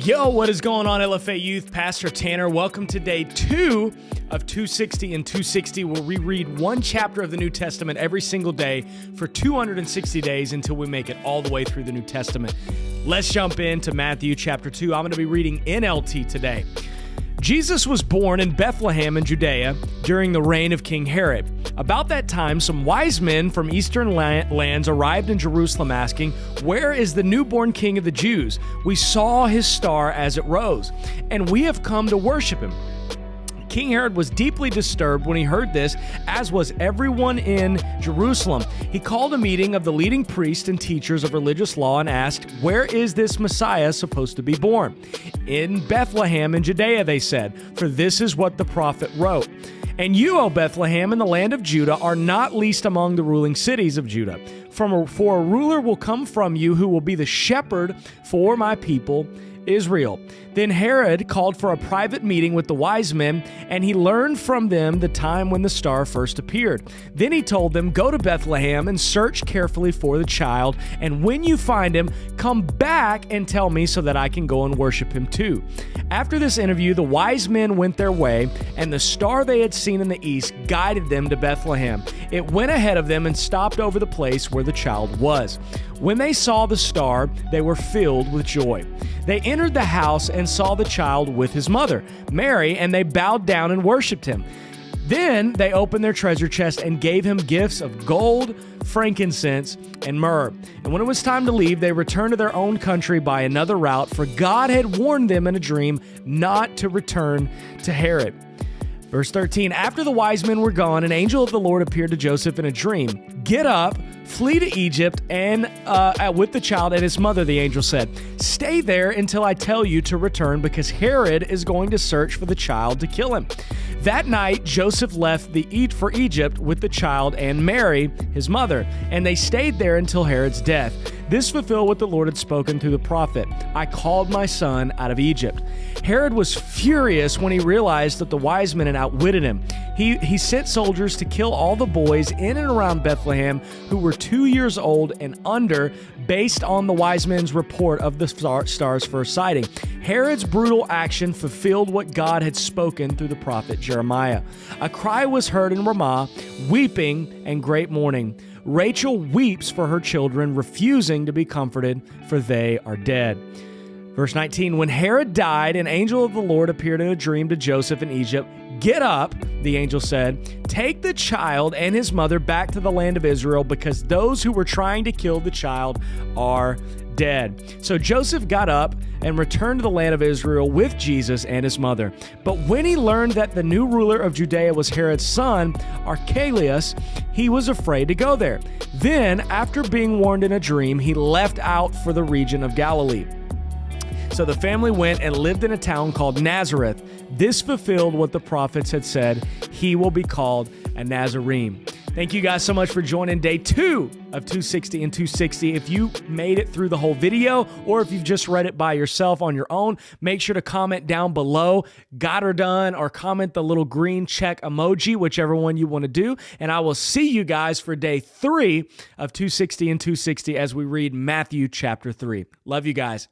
Yo, what is going on, LFA Youth? Pastor Tanner. Welcome to day 2 of 260 and 260, where we read one chapter of the New Testament every single day for 260 days until we make it all the way through the New Testament. Let's jump into Matthew chapter 2. I'm going to be reading NLT today. Jesus was born in Bethlehem in Judea during the reign of King Herod. About that time, some wise men from eastern lands arrived in Jerusalem asking, "Where is the newborn King of the Jews? We saw his star as it rose, and we have come to worship him." King Herod was deeply disturbed when he heard this, as was everyone in Jerusalem. He called a meeting of the leading priests and teachers of religious law and asked, "Where is this Messiah supposed to be born?" "In Bethlehem in Judea," they said, "for this is what the prophet wrote. And you, O Bethlehem, in the land of Judah, are not least among the ruling cities of Judah. For a ruler will come from you who will be the shepherd for my people Israel." Then Herod called for a private meeting with the wise men, and he learned from them the time when the star first appeared. Then he told them, "Go to Bethlehem and search carefully for the child, and when you find him, come back and tell me so that I can go and worship him too." After this interview, the wise men went their way, and the star they had seen in the east guided them to Bethlehem. It went ahead of them and stopped over the place where the child was. When they saw the star, they were filled with joy. They entered the house and saw the child with his mother, Mary, and they bowed down and worshiped him. Then they opened their treasure chest and gave him gifts of gold, frankincense, and myrrh. And when it was time to leave, they returned to their own country by another route, for God had warned them in a dream not to return to Herod. Verse 13, after the wise men were gone, an angel of the Lord appeared to Joseph in a dream. "Get up, flee to Egypt, and with the child and his mother," the angel said. "Stay there until I tell you to return, because Herod is going to search for the child to kill him." That night, Joseph left for Egypt with the child and Mary, his mother, and they stayed there until Herod's death. This fulfilled what the Lord had spoken through the prophet, "I called my son out of Egypt." Herod was furious when he realized that the wise men had outwitted him. He sent soldiers to kill all the boys in and around Bethlehem who were 2 years old and under, based on the wise men's report of the star's first sighting. Herod's brutal action fulfilled what God had spoken through the prophet Jeremiah. A cry was heard in Ramah, weeping and great mourning. Rachel weeps for her children, refusing to be comforted, for they are dead. Verse 19, when Herod died, an angel of the Lord appeared in a dream to Joseph in Egypt. "Get up," the angel said, "take the child and his mother back to the land of Israel, because those who were trying to kill the child are dead." So Joseph got up and returned to the land of Israel with Jesus and his mother. But when he learned that the new ruler of Judea was Herod's son, Archelaus, he was afraid to go there. Then, after being warned in a dream, he left out for the region of Galilee. So the family went and lived in a town called Nazareth. This fulfilled what the prophets had said: he will be called a Nazarene. Thank you guys so much for joining day 2 of 260 and 260. If you made it through the whole video, or if you've just read it by yourself on your own, make sure to comment down below, "got her done," or comment the little green check emoji, whichever one you want to do. And I will see you guys for day 3 of 260 and 260 as we read Matthew chapter 3. Love you guys.